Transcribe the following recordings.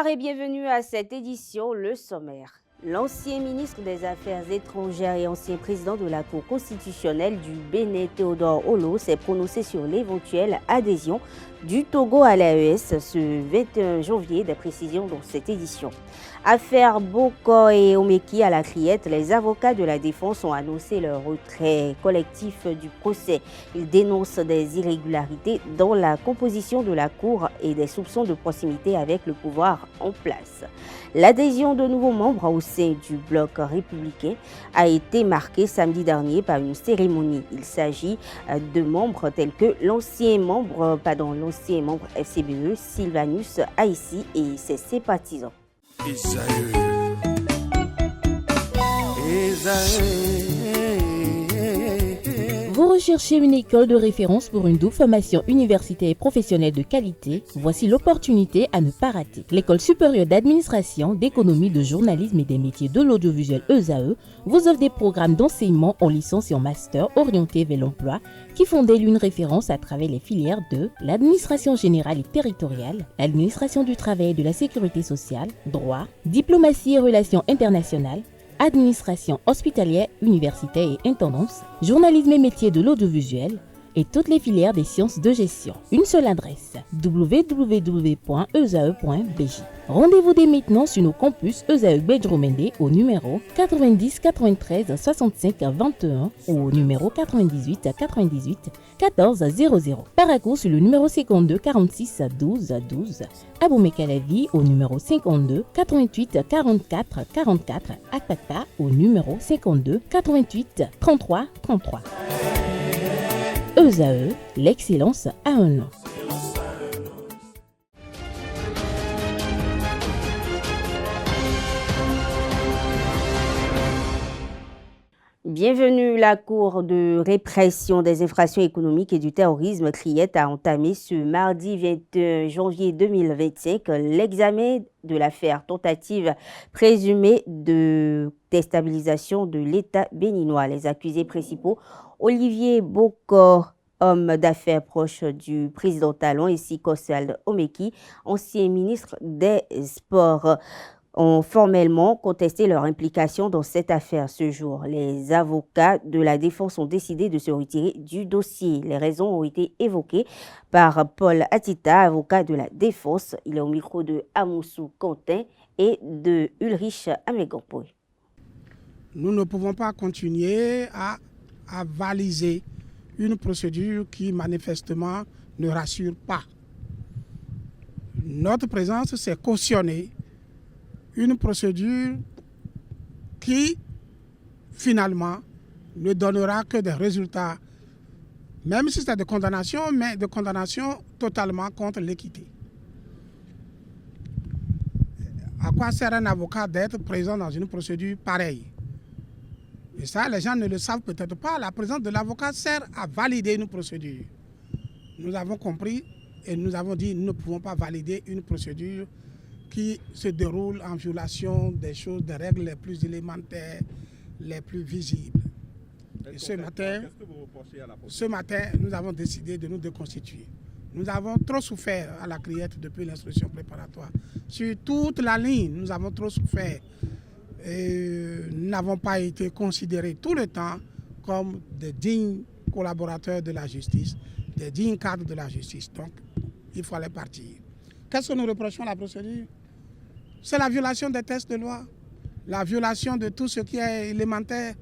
Bonsoir et bienvenue à cette édition, le sommaire. L'ancien ministre des Affaires étrangères et ancien président de la Cour constitutionnelle du Bénin, Théodore Olo, s'est prononcé sur l'éventuelle adhésion du Togo à l'AES ce 21 janvier, des précisions dans cette édition. Affaire Bokor et Omeki à la criette, les avocats de la défense ont annoncé leur retrait collectif du procès. Ils dénoncent des irrégularités dans la composition de la Cour et des soupçons de proximité avec le pouvoir en place. L'adhésion de nouveaux membres au sein du bloc républicain a été marquée samedi dernier par une cérémonie. Il s'agit de membres tels que l'ancien membre FCBE, Sylvanus Aïssi et ses sympathisants. Vous recherchez une école de référence pour une double formation universitaire et professionnelle de qualité? Voici l'opportunité à ne pas rater. L'École supérieure d'administration, d'économie, de journalisme et des métiers de l'audiovisuel ESAE vous offre des programmes d'enseignement en licence et en master orientés vers l'emploi qui font d'elle une référence à travers les filières de l'administration générale et territoriale, l'administration du travail et de la sécurité sociale, droit, diplomatie et relations internationales, administration hospitalière, universitaire et intendance, journalisme et métiers de l'audiovisuel et toutes les filières des sciences de gestion. Une seule adresse, www.esae.bj. Rendez-vous dès maintenant sur nos campus ESAE Bedjromende au numéro 90 93 65 21 ou au numéro 98 98 14 00. Paracourt sur le numéro 52 46 12 12. Aboumé-Calavi au numéro 52 88 44 44. Akpaka au numéro 52 88 33 33. ESAE, l'excellence à un nom. Bienvenue. La Cour de répression des infractions économiques et du terrorisme, CRIET, a entamé ce mardi 21 janvier 2025 l'examen de l'affaire tentative présumée de déstabilisation de l'État béninois. Les accusés principaux, Olivier Bokor, homme d'affaires proche du président Talon, ainsi qu'Oswald Omeki, ancien ministre des Sports, ont formellement contesté leur implication dans cette affaire ce jour. Les avocats de la défense ont décidé de se retirer du dossier. Les raisons ont été évoquées par Paul Atita, avocat de la défense. Il est au micro de Amoussou Quentin et de Ulrich Amegampoy. Nous ne pouvons pas continuer à avaliser une procédure qui manifestement ne rassure pas. Notre présence, c'est cautionner une procédure qui, finalement, ne donnera que des résultats, même si c'est de condamnation, mais de condamnation totalement contre l'équité. À quoi sert un avocat d'être présent dans une procédure pareille? Et ça, les gens ne le savent peut-être pas. La présence de l'avocat sert à valider une procédure. Nous avons compris et nous avons dit que nous ne pouvons pas valider une procédure qui se déroule en violation des choses, des règles les plus élémentaires, les plus visibles. Et ce matin, nous avons décidé de nous déconstituer. Nous avons trop souffert à la criette depuis l'instruction préparatoire. Sur toute la ligne, nous avons trop souffert. Nous n'avons pas été considérés tout le temps comme des dignes collaborateurs de la justice, des dignes cadres de la justice. Donc, il fallait partir. Qu'est-ce que nous reprochons à la procédure? C'est la violation des textes de loi, la violation de tout ce qui est élémentaire.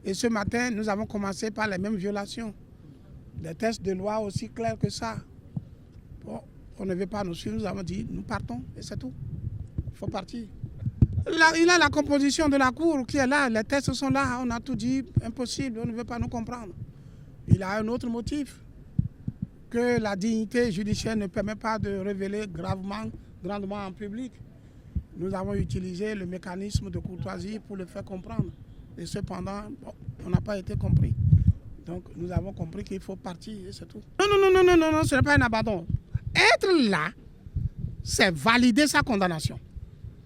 Et ce matin, nous avons commencé par les mêmes violations. Des textes de loi aussi clairs que ça. Bon, on ne veut pas nous suivre, nous avons dit, nous partons, et c'est tout. Il faut partir. Là, il a la composition de la Cour qui est là, les textes sont là, on a tout dit, impossible, on ne veut pas nous comprendre. Il a un autre motif, que la dignité judiciaire ne permet pas de révéler grandement en public. Nous avons utilisé le mécanisme de courtoisie pour le faire comprendre. Et cependant, on n'a pas été compris. Donc nous avons compris qu'il faut partir et c'est tout. Non, ce n'est pas un abandon. Être là, c'est valider sa condamnation.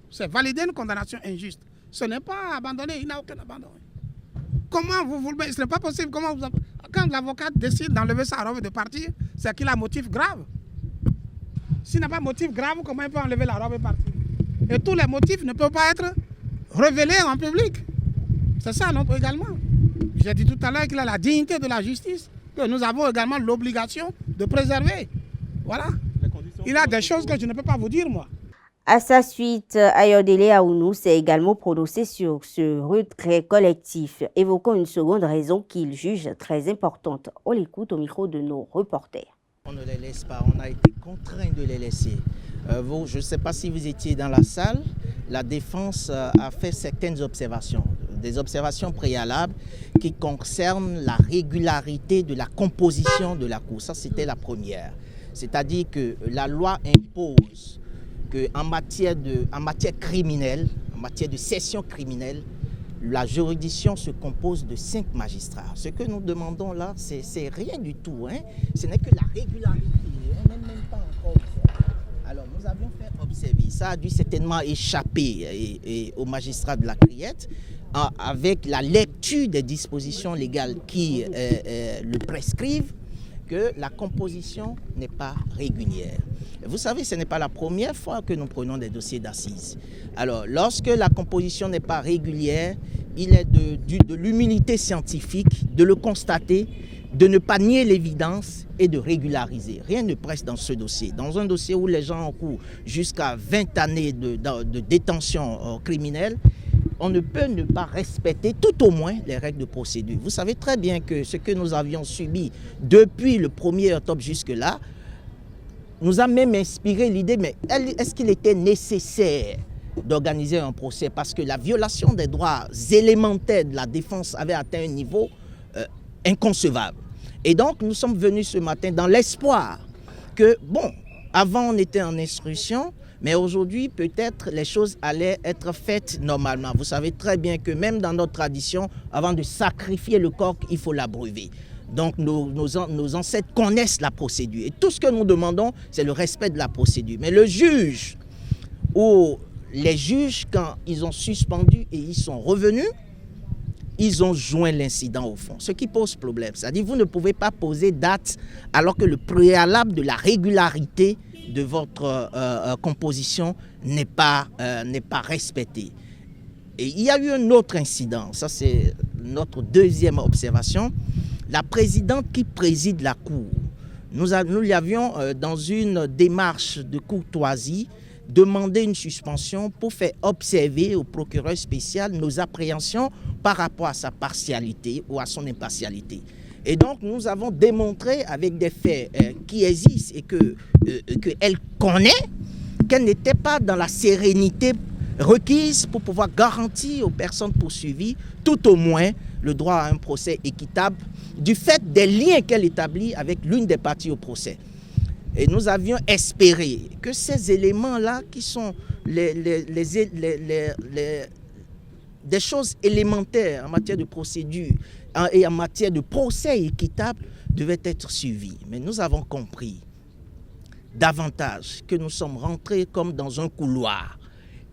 C'est valider une condamnation injuste. Ce n'est pas abandonner, il n'a aucun abandon. Comment vous voulez, ce n'est pas possible. Quand l'avocat décide d'enlever sa robe et de partir, c'est qu'il a motif grave. S'il n'a pas motif grave, comment il peut enlever la robe et partir? Et tous les motifs ne peuvent pas être révélés en public. C'est ça, non, également. J'ai dit tout à l'heure qu'il a la dignité de la justice, que nous avons également l'obligation de préserver. Voilà. Il y a des choses que je ne peux pas vous dire, moi. À sa suite, Ayodele Aounou s'est également prononcé sur ce retrait collectif, évoquant une seconde raison qu'il juge très importante. On l'écoute au micro de nos reporters. On ne les laisse pas, on a été contraint de les laisser. Je ne sais pas si vous étiez dans la salle, la défense a fait certaines observations, des observations préalables qui concernent la régularité de la composition de la Cour. Ça, c'était la première. C'est-à-dire que la loi impose qu'en matière criminelle, en matière de session criminelle, la juridiction se compose de 5 magistrats. Ce que nous demandons là, c'est rien du tout. Hein. Ce n'est que la régularité. On n'est même pas encore ça. Alors, nous avions fait observer. Ça a dû certainement échapper aux magistrats de la Criette avec la lecture des dispositions légales qui le prescrivent, que la composition n'est pas régulière. Vous savez, ce n'est pas la première fois que nous prenons des dossiers d'assises. Alors, lorsque la composition n'est pas régulière, il est de l'humilité scientifique de le constater, de ne pas nier l'évidence et de régulariser. Rien ne presse dans ce dossier. Dans un dossier où les gens encourent jusqu'à 20 années de détention criminelle, on ne peut ne pas respecter tout au moins les règles de procédure. Vous savez très bien que ce que nous avions subi depuis le 1er octobre jusque-là nous a même inspiré l'idée, mais est-ce qu'il était nécessaire d'organiser un procès? Parce que la violation des droits élémentaires de la défense avait atteint un niveau inconcevable. Et donc nous sommes venus ce matin dans l'espoir que, bon, avant on était en instruction, mais aujourd'hui, peut-être, les choses allaient être faites normalement. Vous savez très bien que même dans notre tradition, avant de sacrifier le coq, il faut l'abreuver. Donc, nos ancêtres connaissent la procédure. Et tout ce que nous demandons, c'est le respect de la procédure. Mais le juge, ou les juges, quand ils ont suspendu et ils sont revenus, ils ont joint l'incident au fond, ce qui pose problème. C'est-à-dire que vous ne pouvez pas poser date alors que le préalable de la régularité de votre composition n'est pas respecté. Et il y a eu un autre incident, ça c'est notre deuxième observation. La présidente qui préside la Cour, nous lui avions, dans une démarche de courtoisie, demandé une suspension pour faire observer au procureur spécial nos appréhensions par rapport à sa partialité ou à son impartialité. Et donc, nous avons démontré avec des faits qui existent et qu'elle connaît, qu'elle n'était pas dans la sérénité requise pour pouvoir garantir aux personnes poursuivies, tout au moins, le droit à un procès équitable, du fait des liens qu'elle établit avec l'une des parties au procès. Et nous avions espéré que ces éléments-là, qui sont des choses élémentaires en matière de procédure et en matière de procès équitable, devaient être suivis. Mais nous avons compris davantage que nous sommes rentrés comme dans un couloir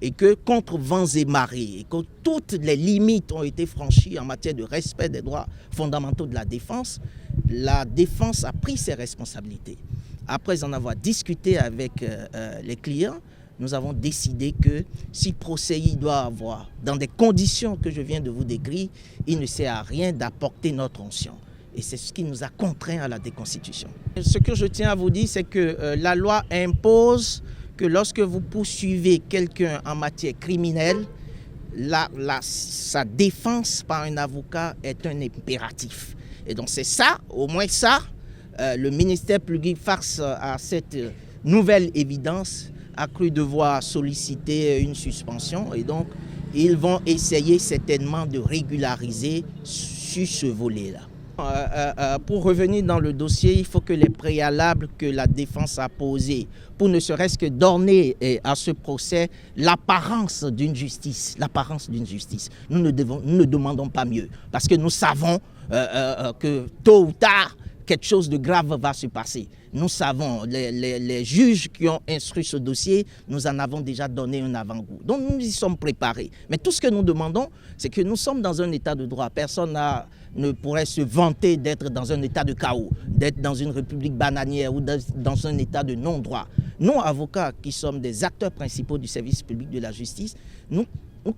et que contre vents et marées, et que toutes les limites ont été franchies en matière de respect des droits fondamentaux de la défense a pris ses responsabilités. Après en avoir discuté avec les clients, nous avons décidé que si procès il doit avoir, dans des conditions que je viens de vous décrire, il ne sert à rien d'apporter notre onction. Et c'est ce qui nous a contraints à la déconstitution. Ce que je tiens à vous dire, c'est que la loi impose que lorsque vous poursuivez quelqu'un en matière criminelle, sa défense par un avocat est un impératif. Et donc c'est ça, au moins ça, le ministère public face à cette nouvelle évidence a cru devoir solliciter une suspension et donc ils vont essayer certainement de régulariser sur ce volet-là. Pour revenir dans le dossier, il faut que les préalables que la défense a posés pour ne serait-ce que donner à ce procès l'apparence d'une justice. Nous ne demandons pas mieux parce que nous savons que tôt ou tard, quelque chose de grave va se passer. Nous savons, les juges qui ont instruit ce dossier, nous en avons déjà donné un avant-goût. Donc nous y sommes préparés. Mais tout ce que nous demandons, c'est que nous sommes dans un état de droit. Personne ne pourrait se vanter d'être dans un état de chaos, d'être dans une république bananière ou dans un état de non-droit. nous, avocats, qui sommes des acteurs principaux du service public de la justice, nous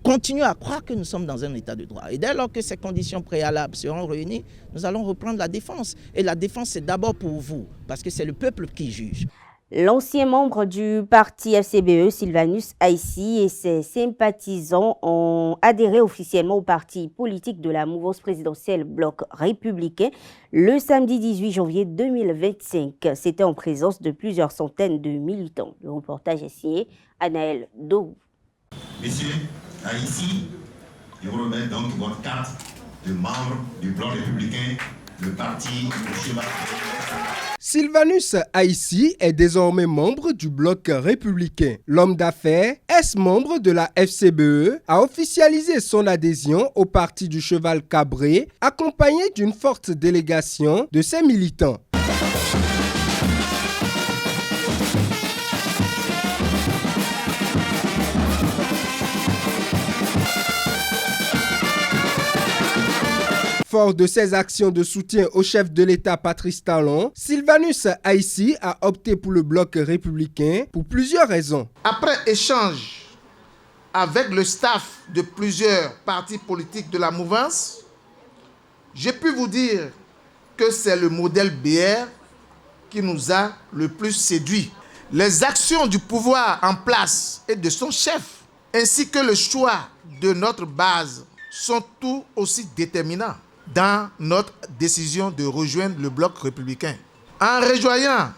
continuons à croire que nous sommes dans un état de droit. Et dès lors que ces conditions préalables seront réunies, nous allons reprendre la défense. Et la défense, c'est d'abord pour vous, parce que c'est le peuple qui juge. L'ancien membre du parti FCBE, Sylvanus Aïssi, et ses sympathisants ont adhéré officiellement au parti politique de la mouvance présidentielle Bloc républicain le samedi 18 janvier 2025. C'était en présence de plusieurs centaines de militants. Le reportage est signé Anaël Dou. Monsieur Aïssi, je vous remets donc votre carte de membre du Bloc républicain, le parti du cheval. Sylvanus Aïssi est désormais membre du Bloc républicain. L'homme d'affaires, ex-membre de la FCBE, a officialisé son adhésion au parti du cheval cabré, accompagné d'une forte délégation de ses militants. Fort de ses actions de soutien au chef de l'État Patrice Talon, Sylvanus Aïssi a opté pour le Bloc républicain pour plusieurs raisons. Après échange avec le staff de plusieurs partis politiques de la mouvance, j'ai pu vous dire que c'est le modèle BR qui nous a le plus séduit. Les actions du pouvoir en place et de son chef, ainsi que le choix de notre base, sont tout aussi déterminants dans notre décision de rejoindre le Bloc républicain. En rejoignant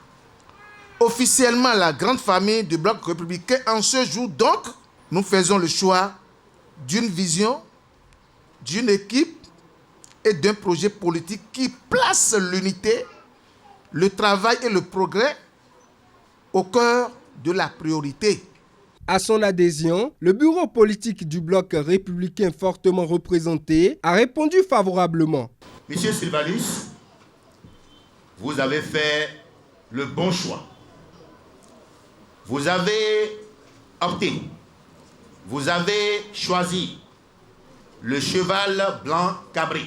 officiellement la grande famille du Bloc républicain, en ce jour donc, nous faisons le choix d'une vision, d'une équipe et d'un projet politique qui place l'unité, le travail et le progrès au cœur de la priorité. À son adhésion, le bureau politique du Bloc républicain fortement représenté a répondu favorablement. Monsieur Sylvanus, vous avez fait le bon choix. Vous avez opté, vous avez choisi le cheval blanc cabré,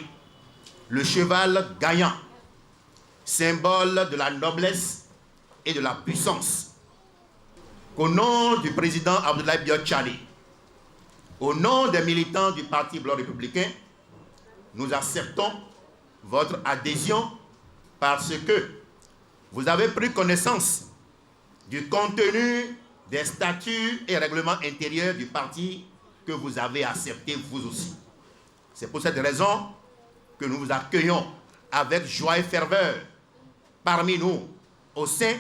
le cheval gagnant, symbole de la noblesse et de la puissance. Au nom du président Abdoulaye Biotchali, au nom des militants du Parti Bloc républicain, nous acceptons votre adhésion parce que vous avez pris connaissance du contenu des statuts et règlements intérieurs du parti que vous avez accepté vous aussi. C'est pour cette raison que nous vous accueillons avec joie et ferveur parmi nous au sein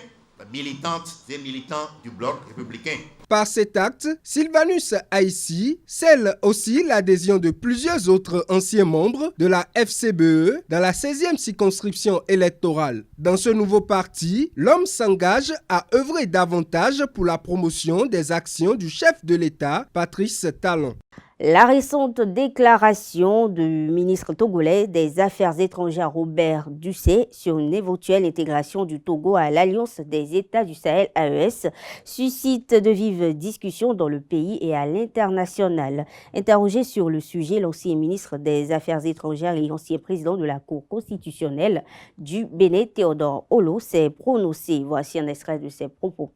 militantes et militants du Bloc républicain. Par cet acte, Sylvanus Aïssi scelle aussi l'adhésion de plusieurs autres anciens membres de la FCBE dans la 16e circonscription électorale. Dans ce nouveau parti, l'homme s'engage à œuvrer davantage pour la promotion des actions du chef de l'État, Patrice Talon. La récente déclaration du ministre togolais des Affaires étrangères Robert Dussé sur une éventuelle intégration du Togo à l'Alliance des États du Sahel AES suscite de vives discussions dans le pays et à l'international. Interrogé sur le sujet, l'ancien ministre des Affaires étrangères et ancien président de la Cour constitutionnelle du Bénin, Théodore Olo, s'est prononcé. Voici un extrait de ses propos.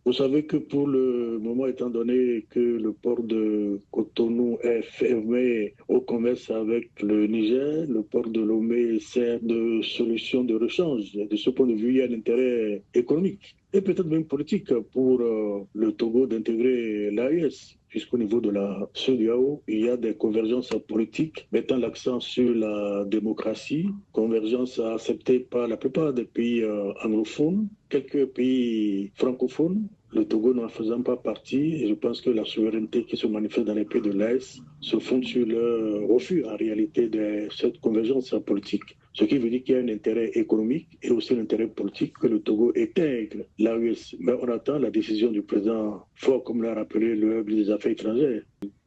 Vous savez que pour le moment, étant donné que le port de Cotonou est fermé au commerce avec le Niger, le port de Lomé sert de solution de rechange. De ce point de vue, il y a un intérêt économique et peut-être même politique pour le Togo d'intégrer l'AES, puisqu'au niveau de la CEDEAO, il y a des convergences politiques mettant l'accent sur la démocratie, convergence acceptée par la plupart des pays anglophones, quelques pays francophones, le Togo n'en faisant pas partie, et je pense que la souveraineté qui se manifeste dans les pays de l'AES se fonde sur le refus en réalité de cette convergence politique. Ce qui veut dire qu'il y a un intérêt économique et aussi un intérêt politique que le Togo intègre l'AES. Mais on attend la décision du président Faure, comme l'a rappelé le ministre des Affaires étrangères.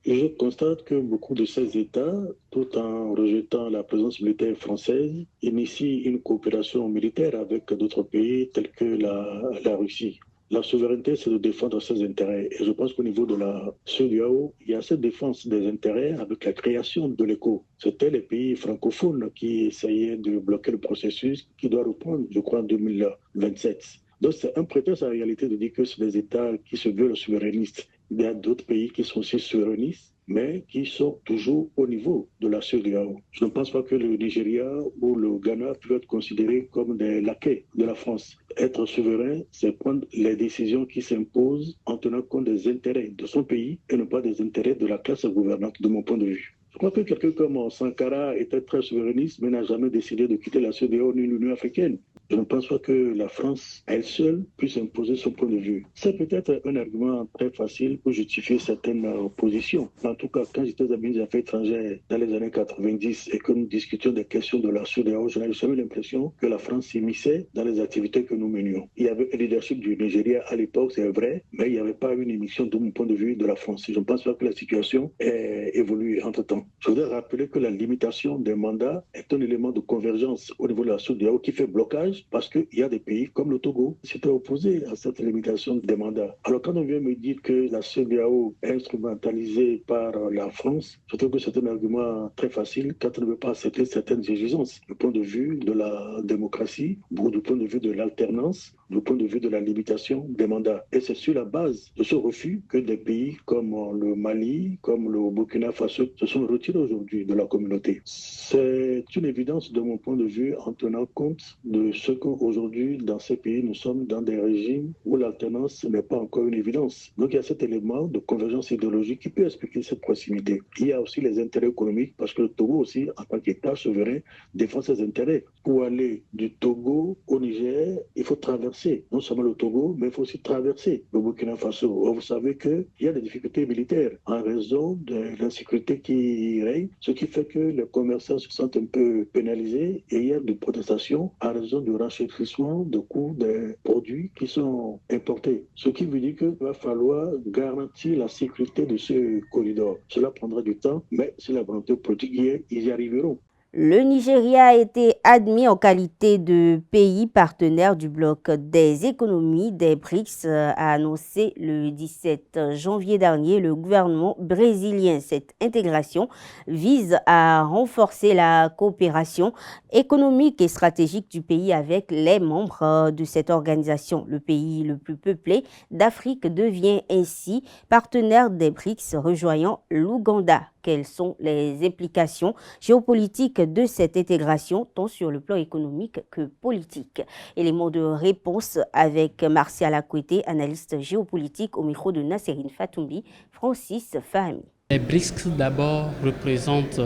Je constate que beaucoup de ces États, tout en rejetant la présence militaire française, initient une coopération militaire avec d'autres pays tels que la Russie. La souveraineté, c'est de défendre ses intérêts. Et je pense qu'au niveau de la CEDEAO, il y a cette défense des intérêts avec la création de l'ECO. C'était les pays francophones qui essayaient de bloquer le processus qui doit reprendre, je crois, en 2027. Donc c'est un prétexte en réalité de dire que c'est des États qui se veulent souverainistes. Il y a d'autres pays qui sont aussi souverainistes, mais qui sont toujours au niveau de la CEDEAO. Je ne pense pas que le Nigeria ou le Ghana peuvent être considérés comme des laquais de la France. Être souverain, c'est prendre les décisions qui s'imposent en tenant compte des intérêts de son pays et non pas des intérêts de la classe gouvernante, de mon point de vue. Je crois que quelqu'un comme Sankara était très souverainiste, mais n'a jamais décidé de quitter la CEDEAO ni l'Union africaine. Je ne pense pas que la France, elle seule, puisse imposer son point de vue. C'est peut-être un argument très facile pour justifier certaines positions. En tout cas, quand j'étais à des Affaires étrangères dans les années 90 et que nous discutions des questions de la CEDEAO, je n'avais jamais l'impression que la France s'immisçait dans les activités que nous menions. Il y avait un leadership du Nigeria à l'époque, c'est vrai, mais il n'y avait pas une émission de mon point de vue de la France. Je ne pense pas que la situation ait évolué entre-temps. Je voudrais rappeler que la limitation des mandats est un élément de convergence au niveau de la CEDEAO qui fait blocage parce qu'il y a des pays comme le Togo qui s'étaient opposés à cette limitation des mandats. Alors quand on vient me dire que la CEDEAO est instrumentalisée par la France, je trouve que c'est un argument très facile quand on ne veut pas accepter certaines exigences du point de vue de la démocratie ou du point de vue de l'alternance, du point de vue de la limitation des mandats. Et c'est sur la base de ce refus que des pays comme le Mali, comme le Burkina Faso se sont retirés aujourd'hui de la communauté. C'est une évidence de mon point de vue en tenant compte de ce qu'aujourd'hui dans ces pays nous sommes dans des régimes où l'alternance n'est pas encore une évidence. Donc il y a cet élément de convergence idéologique qui peut expliquer cette proximité. Il y a aussi les intérêts économiques parce que le Togo aussi en tant qu'État souverain défend ses intérêts. Pour aller du Togo au Niger, il faut traverser non seulement le Togo, mais il faut aussi traverser le Burkina Faso. Or, vous savez qu'il y a des difficultés militaires en raison de l'insécurité qui règne, ce qui fait que les commerçants se sentent un peu pénalisés et il y a des protestations en raison du renchérissement de coûts des produits qui sont importés. Ce qui veut dire qu'il va falloir garantir la sécurité de ce corridor. Cela prendra du temps, mais si la volonté politique y est, ils y arriveront. Le Nigeria a été admis en qualité de pays partenaire du bloc des économies des BRICS, a annoncé le 17 janvier dernier le gouvernement brésilien. Cette intégration vise à renforcer la coopération économique et stratégique du pays avec les membres de cette organisation. Le pays le plus peuplé d'Afrique devient ainsi partenaire des BRICS, rejoignant l'Ouganda. Quelles sont les implications géopolitiques de cette intégration, tant sur le plan économique que politique? Élément de réponse avec Martial Akouete, analyste géopolitique, au micro de Nasserine Fatoumbi, Francis Fahmi. Les BRICS d'abord représentent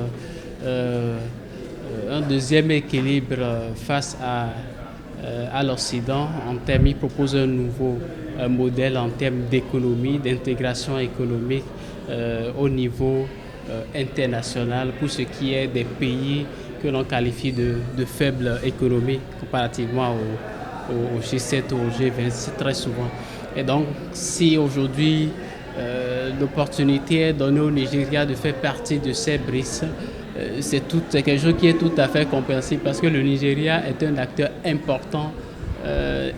un deuxième équilibre face à l'Occident. En termes, ils proposent un nouveau modèle en termes d'économie, d'intégration économique au niveau international pour ce qui est des pays que l'on qualifie de faible économie comparativement au G7 ou au G20 très souvent. Et donc si aujourd'hui l'opportunité est donnée au Nigeria de faire partie de ces BRICS, c'est quelque chose qui est tout à fait compréhensible parce que le Nigeria est un acteur important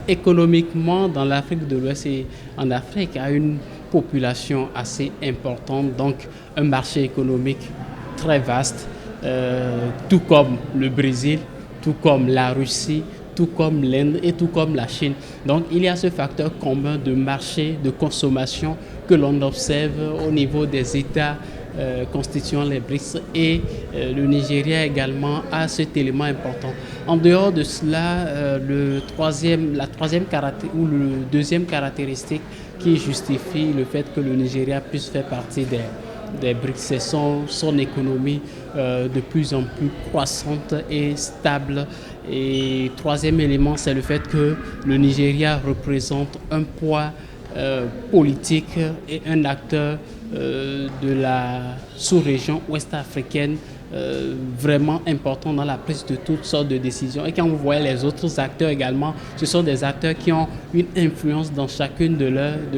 économiquement dans l'Afrique de l'Ouest et en Afrique a une population assez importante, donc un marché économique très vaste, tout comme le Brésil, tout comme la Russie, tout comme l'Inde et tout comme la Chine. Donc il y a ce facteur commun de marché, de consommation que l'on observe au niveau des États constituant les BRICS et le Nigeria également a cet élément important. En dehors de cela, le deuxième caractéristique qui justifie le fait que le Nigeria puisse faire partie des BRICS, c'est son économie de plus en plus croissante et stable. Et troisième élément, c'est le fait que le Nigeria représente un poids politique et un acteur de la sous-région ouest-africaine vraiment important dans la prise de toutes sortes de décisions. Et quand vous voyez les autres acteurs également, ce sont des acteurs qui ont une influence dans chacune de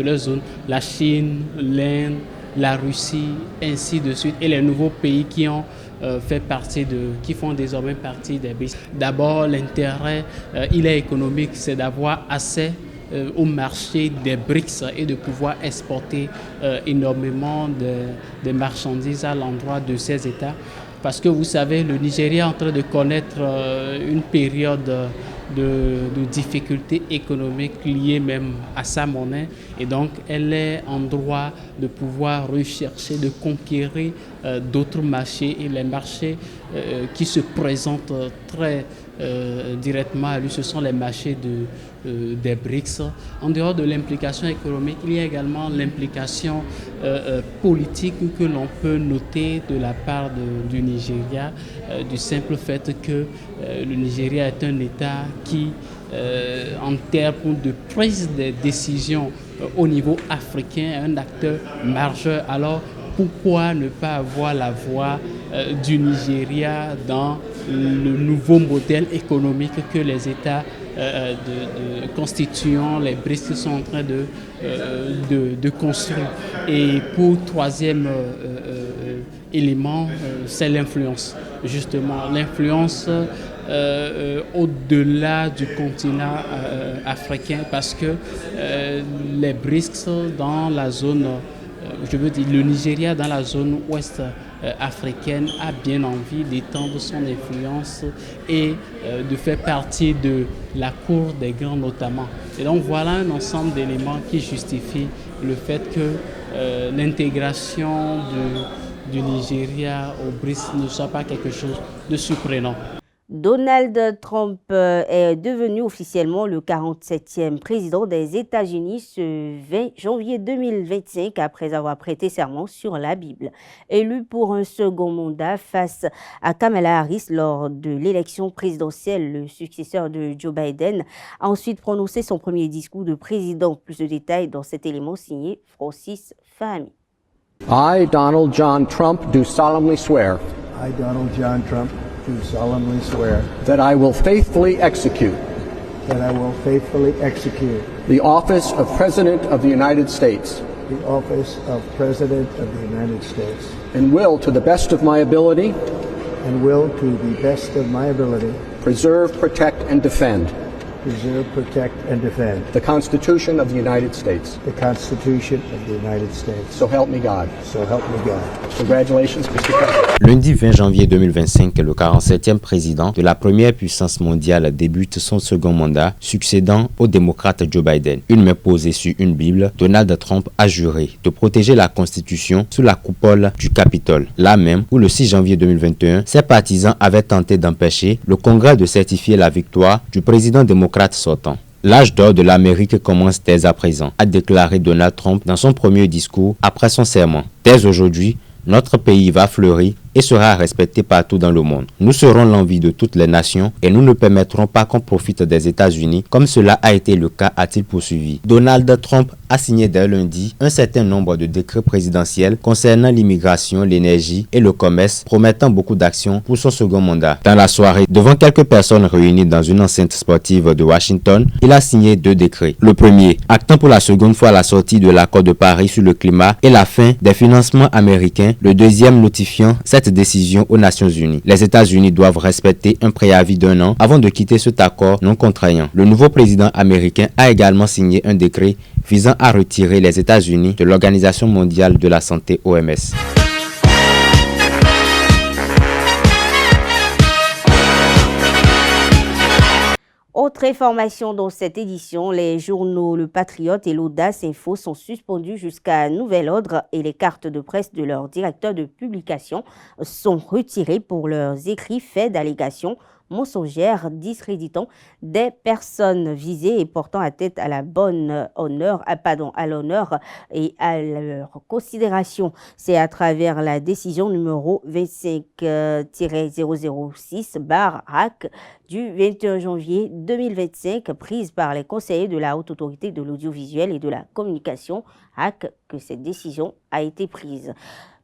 leurs zones. La Chine, l'Inde, la Russie, ainsi de suite. Et les nouveaux pays qui ont qui font désormais partie des BRICS. D'abord, l'intérêt, il est économique, c'est d'avoir accès au marché des BRICS et de pouvoir exporter énormément de marchandises à l'endroit de ces États. Parce que vous savez, le Nigeria est en train de connaître une période de difficultés économiques liées même à sa monnaie. Et donc, elle est en droit de pouvoir rechercher, de conquérir d'autres marchés. Et les marchés qui se présentent très directement à lui, ce sont les marchés des BRICS. En dehors de l'implication économique, il y a également l'implication politique que l'on peut noter de la part du Nigeria, du simple fait que le Nigeria est un État qui, en termes de prise de décision au niveau africain, est un acteur majeur. Alors, pourquoi ne pas avoir la voix du Nigeria dans le nouveau modèle économique que les États constituant les BRICS sont en train de construire. Et pour troisième élément, c'est l'influence. Justement, l'influence au-delà du continent africain, parce que les BRICS dans la zone, je veux dire le Nigeria dans la zone ouest africaine a bien envie d'étendre son influence et de faire partie de la cour des grands notamment. Et donc voilà un ensemble d'éléments qui justifient le fait que l'intégration du Nigeria au BRICS ne soit pas quelque chose de surprenant. Donald Trump est devenu officiellement le 47e président des États-Unis ce 20 janvier 2025 après avoir prêté serment sur la Bible. Élu pour un second mandat face à Kamala Harris lors de l'élection présidentielle, le successeur de Joe Biden a ensuite prononcé son premier discours de président. Plus de détails dans cet élément signé Francis Fahmy. I, Donald John Trump, do solemnly swear. I, Donald John Trump, do solemnly swear that I will faithfully execute the office of President of the United States and will, to the best of my ability, preserve, protect, and defend the Constitution of the United States. So help me God. Congratulations, Mr. President. Lundi 20 janvier 2025, le 47e président de la première puissance mondiale débute son second mandat, succédant au démocrate Joe Biden. Une main posée sur une Bible, Donald Trump a juré de protéger la Constitution sous la coupole du Capitole, là même où le 6 janvier 2021, ses partisans avaient tenté d'empêcher le Congrès de certifier la victoire du président démocrate sortant. L'âge d'or de l'Amérique commence dès à présent, a déclaré Donald Trump dans son premier discours après son serment. Dès aujourd'hui, notre pays va fleurir et sera respecté partout dans le monde. Nous serons l'envie de toutes les nations et nous ne permettrons pas qu'on profite des États-Unis comme cela a été le cas, a-t-il poursuivi. Donald Trump a signé dès lundi un certain nombre de décrets présidentiels concernant l'immigration, l'énergie et le commerce, promettant beaucoup d'actions pour son second mandat. Dans la soirée, devant quelques personnes réunies dans une enceinte sportive de Washington, il a signé 2 décrets. Le premier, actant pour la seconde fois la sortie de l'accord de Paris sur le climat et la fin des financements américains. Le deuxième, notifiant cette décision aux Nations Unies. Les États-Unis doivent respecter un préavis d'1 an avant de quitter cet accord non contraignant. Le nouveau président américain a également signé un décret visant à retirer les États-Unis de l'Organisation mondiale de la santé (OMS). Autre information dans cette édition, les journaux Le Patriote et l'Audace Info sont suspendus jusqu'à nouvel ordre et les cartes de presse de leurs directeurs de publication sont retirées pour leurs écrits faits d'allégations mensongères discréditant des personnes visées et portant atteinte à la à l'honneur et à leur considération. C'est à travers la décision numéro 25-006/RAC du 21 janvier 2025 prise par les conseillers de la Haute Autorité de l'Audiovisuel et de la Communication HAC que cette décision a été prise.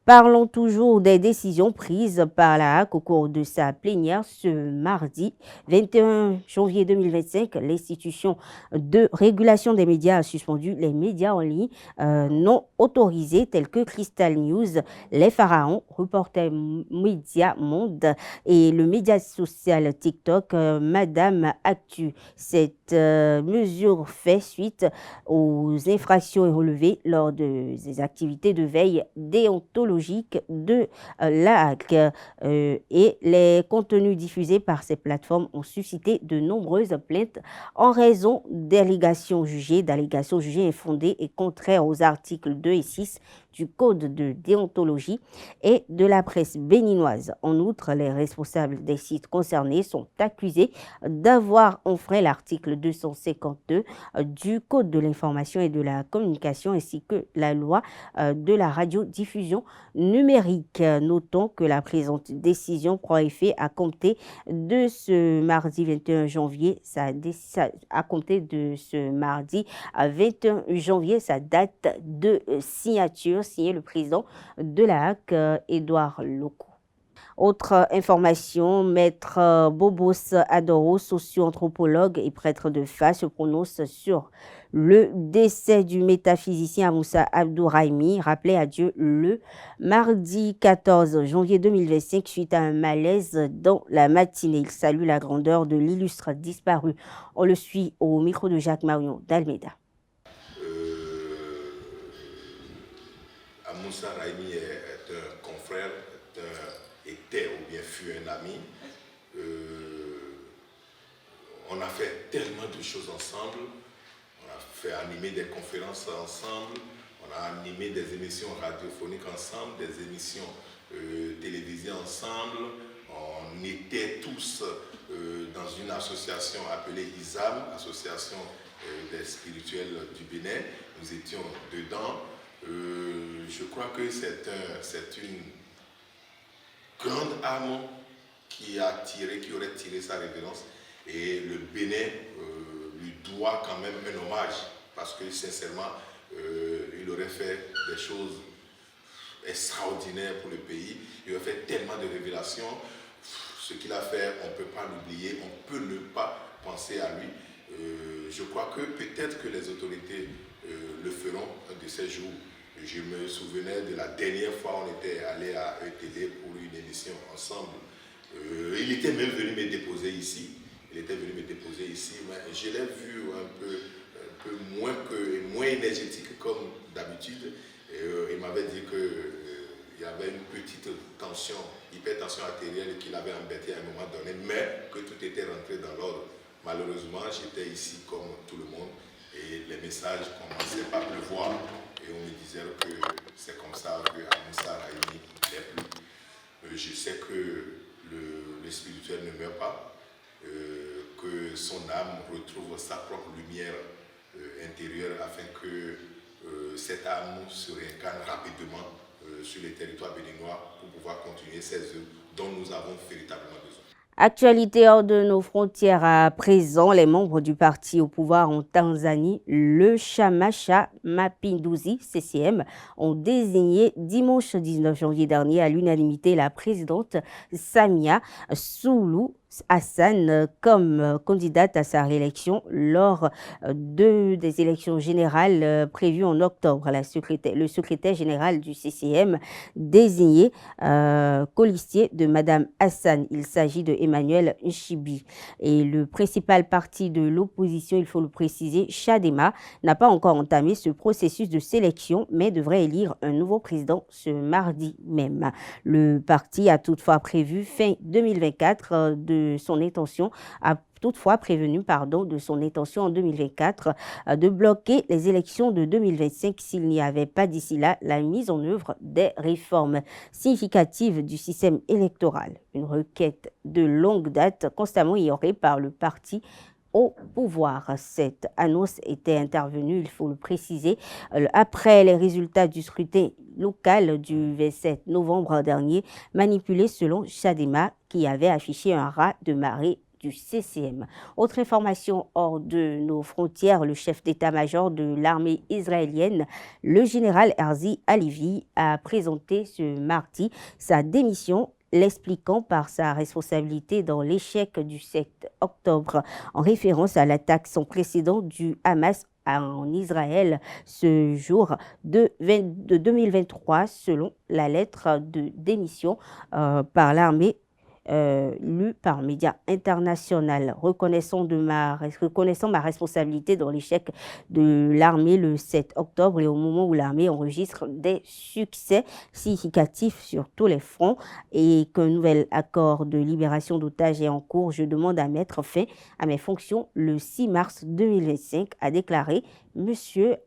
Parlons toujours des décisions prises par la HAC au cours de sa plénière ce mardi 21 janvier 2025. L'institution de régulation des médias a suspendu les médias en ligne non autorisés tels que Crystal News, Les Pharaons, Reporter Média Monde et le média social TikTok Madame Actu. Cette mesure fait suite aux infractions relevées lors des activités de veille déontologique déontologique de l'AAC et les contenus diffusés par ces plateformes ont suscité de nombreuses plaintes en raison d'allégations jugées infondées et contraires aux articles 2 et 6 du Code de déontologie et de la presse béninoise. En outre, les responsables des sites concernés sont accusés d'avoir enfreint l'article 252 du Code de l'information et de la communication ainsi que la loi de la radiodiffusion numérique. Notons que la présente décision prend effet à compter de ce mardi 21 janvier. À compter de ce mardi 21 janvier, sa date de signature, signé le président de l'AAC, Édouard Loko. Autre information, Maître Bobos Adoro, socio-anthropologue et prêtre de Fa, se prononce sur le décès du métaphysicien Moussa Abdourahimi, rappelé à Dieu le mardi 14 janvier 2025 suite à un malaise dans la matinée. Il salue la grandeur de l'illustre disparu. On le suit au micro de Jacques Marion d'Almeida. Moussa Raimi est un confrère, était ou bien fut un ami. On a fait tellement de choses ensemble. On a fait animer des conférences ensemble. On a animé des émissions radiophoniques ensemble, des émissions télévisées ensemble. On était tous dans une association appelée ISAM, Association des spirituels du Bénin. Nous étions dedans. Je crois que c'est une grande âme qui aurait tiré sa révérence, et le Bénin lui doit quand même un hommage parce que sincèrement il aurait fait des choses extraordinaires pour le pays. Il aurait fait tellement de révélations. Ce qu'il a fait, on ne peut pas l'oublier, on peut ne pas penser à lui. Je crois que peut-être que les autorités le feront un de ces jours. Je me souvenais de la dernière fois où on était allé à ETD pour une émission ensemble. Il était même venu me déposer ici. Mais je l'ai vu un peu moins énergétique comme d'habitude. Il m'avait dit qu'il y avait une petite tension, hypertension artérielle qui l'avait embêté à un moment donné, mais que tout était rentré dans l'ordre. Malheureusement, j'étais ici comme tout le monde et les messages commençaient à pleuvoir. Et on me disait que c'est comme ça que Moussa Raimi n'est plus. Je sais que le spirituel ne meurt pas, que son âme retrouve sa propre lumière intérieure afin que cette âme se réincarne rapidement sur les territoires béninois pour pouvoir continuer ces œuvres dont nous avons véritablement besoin. Actualité hors de nos frontières à présent, les membres du parti au pouvoir en Tanzanie, le Chama cha Mapinduzi, CCM, ont désigné dimanche 19 janvier dernier à l'unanimité la présidente Samia Suluhu Hassan comme candidate à sa réélection lors des élections générales prévues en octobre. Le secrétaire général du CCM désigné colistier de Madame Hassan. Il s'agit de Emmanuel Nchibi. Et le principal parti de l'opposition, il faut le préciser, Chadema, n'a pas encore entamé ce processus de sélection, mais devrait élire un nouveau président ce mardi même. Le parti a toutefois prévu fin 2024 de son intention en 2024 de bloquer les élections de 2025 s'il n'y avait pas d'ici là la mise en œuvre des réformes significatives du système électoral. Une requête de longue date constamment ignorée par le parti au pouvoir. Cette annonce était intervenue, il faut le préciser, après les résultats du scrutin local du 27 novembre dernier, manipulé selon Chadema, qui avait affiché un raz de marée du CCM. Autre information hors de nos frontières, le chef d'état-major de l'armée israélienne, le général Herzi Halevi, a présenté ce mardi sa démission, l'expliquant par sa responsabilité dans l'échec du 7 octobre, en référence à l'attaque sans précédent du Hamas en Israël ce jour de 2023, selon la lettre de démission par l'armée lu par médias internationaux. Reconnaissant ma responsabilité dans l'échec de l'armée le 7 octobre et au moment où l'armée enregistre des succès significatifs sur tous les fronts et qu'un nouvel accord de libération d'otages est en cours, je demande à mettre fin à mes fonctions le 6 mars 2025, a déclaré M.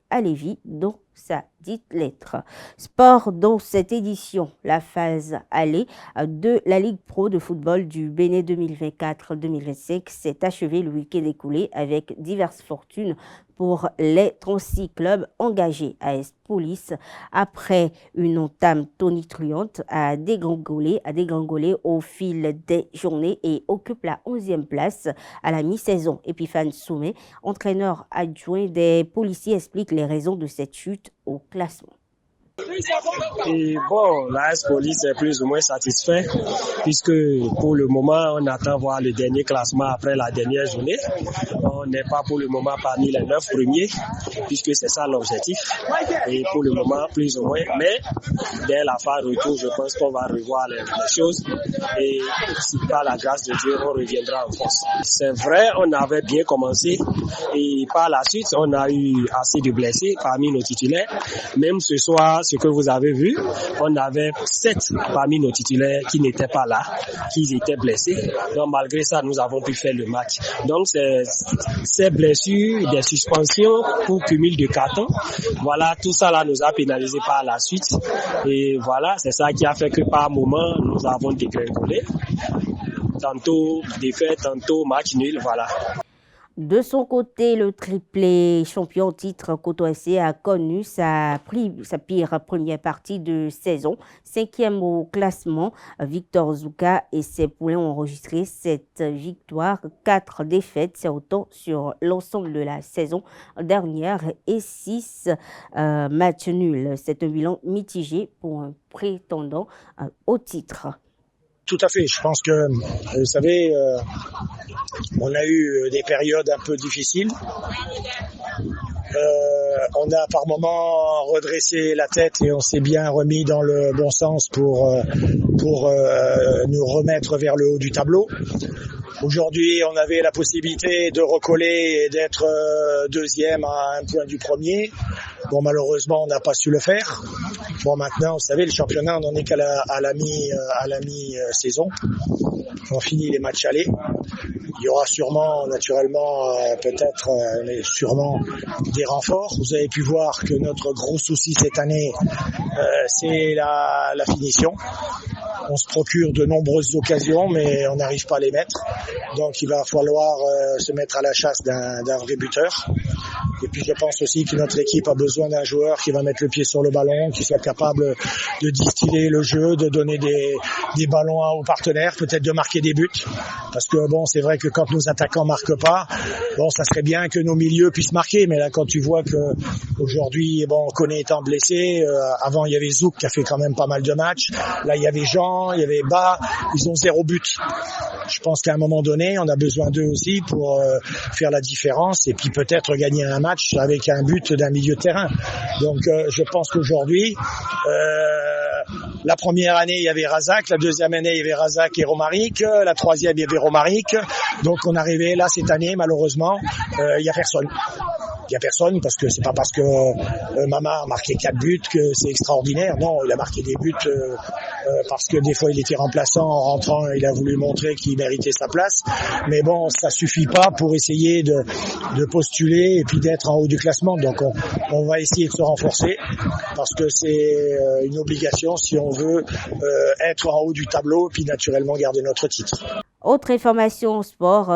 Alevi dans sa dite lettre. Sport dans cette édition, la phase aller de la Ligue Pro de football du Bénin 2024-2025 s'est achevée le week-end écoulé avec diverses fortunes pour les 36 clubs engagés. AS Police, après une entame tonitruante, a dégringolé au fil des journées et occupe la 11e place à la mi-saison. Epiphane Soumet, entraîneur adjoint des policiers, explique les raisons de cette chute au classement. Et bon, l'AS Police est plus ou moins satisfait puisque pour le moment, on attend voir le dernier classement après la dernière journée. On n'est pas pour le moment parmi les 9 premiers puisque c'est ça l'objectif. Et pour le moment, plus ou moins. Mais dès la fin retour, je pense qu'on va revoir les choses et si par la grâce de Dieu, on reviendra en force. C'est vrai, on avait bien commencé et par la suite, on a eu assez de blessés parmi nos titulaires. Même ce soir, ce que vous avez vu, on avait 7 parmi nos titulaires qui n'étaient pas là, qui étaient blessés. Donc malgré ça, nous avons pu faire le match. Donc ces blessures, des suspensions pour cumul de cartons, voilà, tout ça là nous a pénalisé par la suite. Et voilà, c'est ça qui a fait que par moment, nous avons dégringolé. Tantôt défaite, tantôt match nul, voilà. De son côté, le triplé champion titre Coton FC a connu sa pire première partie de saison. 5e au classement, Victor Zouka et ses poulains ont enregistré 7 victoires, 4 défaites. C'est autant sur l'ensemble de la saison dernière et 6 matchs nuls. C'est un bilan mitigé pour un prétendant au titre. Tout à fait. Je pense que, vous savez, on a eu des périodes un peu difficiles. On a par moments redressé la tête et on s'est bien remis dans le bon sens pour nous remettre vers le haut du tableau. Aujourd'hui, on avait la possibilité de recoller et d'être deuxième à un point du premier. Bon, malheureusement, on n'a pas su le faire. Bon, maintenant, vous savez, le championnat, on n'en est qu'à la mi-saison. On finit les matchs allés. Il y aura sûrement, naturellement, peut-être, mais sûrement des renforts. Vous avez pu voir que notre gros souci cette année, c'est la finition. On se procure de nombreuses occasions, mais on n'arrive pas à les mettre. Donc, il va falloir se mettre à la chasse d'un vrai buteur. Et puis, je pense aussi que notre équipe a besoin d'un joueur qui va mettre le pied sur le ballon, qui soit capable de distiller le jeu, de donner des ballons aux partenaires, peut-être de marquer des buts. Parce que bon, c'est vrai que quand nos attaquants marquent pas, bon, ça serait bien que nos milieux puissent marquer. Mais là, quand tu vois que aujourd'hui, bon, Koné étant blessé, avant il y avait Zouk qui a fait quand même pas mal de matchs. Là, il y avait Jean, il y avait Ba, ils ont 0 but. Je pense qu'à un moment donné, on a besoin d'eux aussi pour faire la différence et puis peut-être gagner un match avec un but d'un milieu de terrain. Donc je pense qu'aujourd'hui, la première année, il y avait Razak, la deuxième année, il y avait Razak et Romaric, la troisième, il y avait Romaric. Donc on arrivait là cette année, malheureusement, il y a personne. Il y a personne parce que c'est pas parce que Mama a marqué 4 buts que c'est extraordinaire. Non, il a marqué des buts parce que des fois il était remplaçant en rentrant, il a voulu montrer qu'il méritait sa place. Mais bon, ça suffit pas pour essayer de postuler et puis d'être en haut du classement. Donc on va essayer de se renforcer parce que c'est une obligation si on veut être en haut du tableau et puis naturellement garder notre titre. Autre information au sport,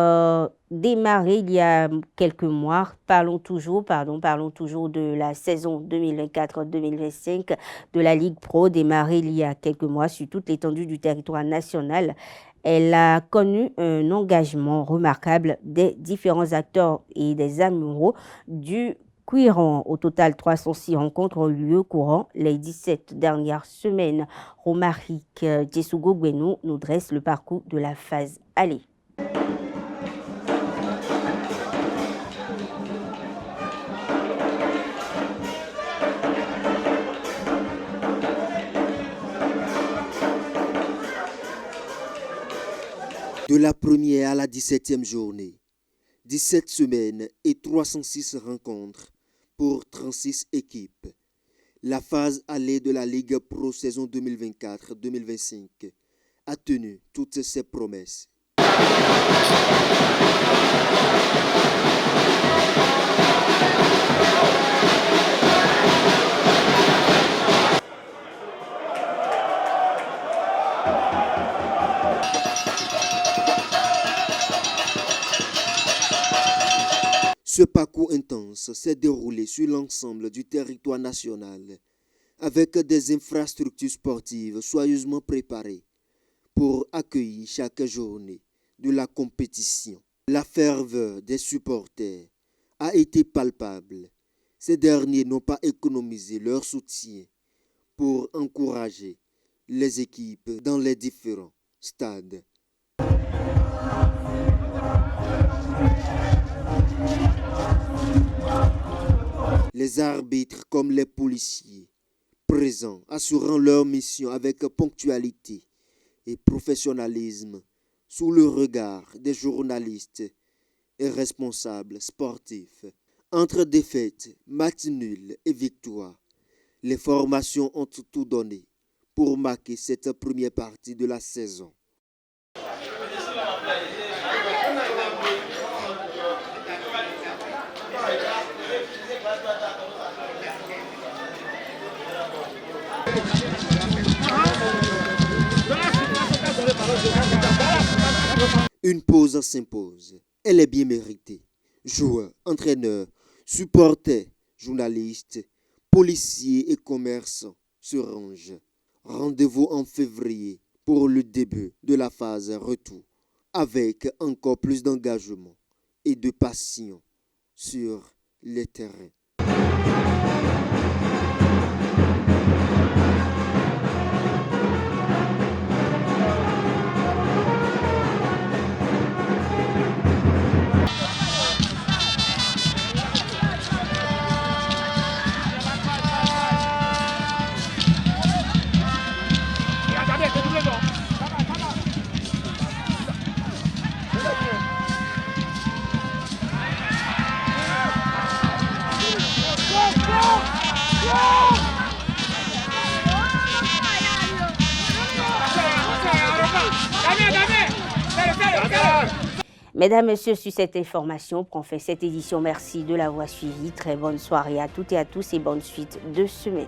démarré il y a quelques mois, parlons toujours de la saison 2024-2025 de la Ligue Pro, démarrée il y a quelques mois sur toute l'étendue du territoire national. Elle a connu un engagement remarquable des différents acteurs et des amoureux du Quiron. Au total, 306 rencontres ont eu lieu courant les 17 dernières semaines. Romaric Djesougo Gwenou nous dresse le parcours de la phase aller. De la première à la 17e journée, 17 semaines et 306 rencontres pour 36 équipes. La phase allée de la Ligue Pro saison 2024-2025 a tenu toutes ses promesses. Ce parcours intense s'est déroulé sur l'ensemble du territoire national avec des infrastructures sportives soigneusement préparées pour accueillir chaque journée de la compétition. La ferveur des supporters a été palpable. Ces derniers n'ont pas économisé leur soutien pour encourager les équipes dans les différents stades. Les arbitres comme les policiers, présents, assurant leur mission avec ponctualité et professionnalisme, sous le regard des journalistes et responsables sportifs. Entre défaites, matchs nuls et victoires, les formations ont tout donné pour marquer cette première partie de la saison. Une pause s'impose. Elle est bien méritée. Joueurs, entraîneurs, supporters, journalistes, policiers et commerçants se rangent. Rendez-vous en février pour le début de la phase retour, avec encore plus d'engagement et de passion sur les terrains. Mesdames, Messieurs, sur cette information qu'on fait cette édition, merci de l'avoir suivi. Très bonne soirée à toutes et à tous et bonne suite de semaine.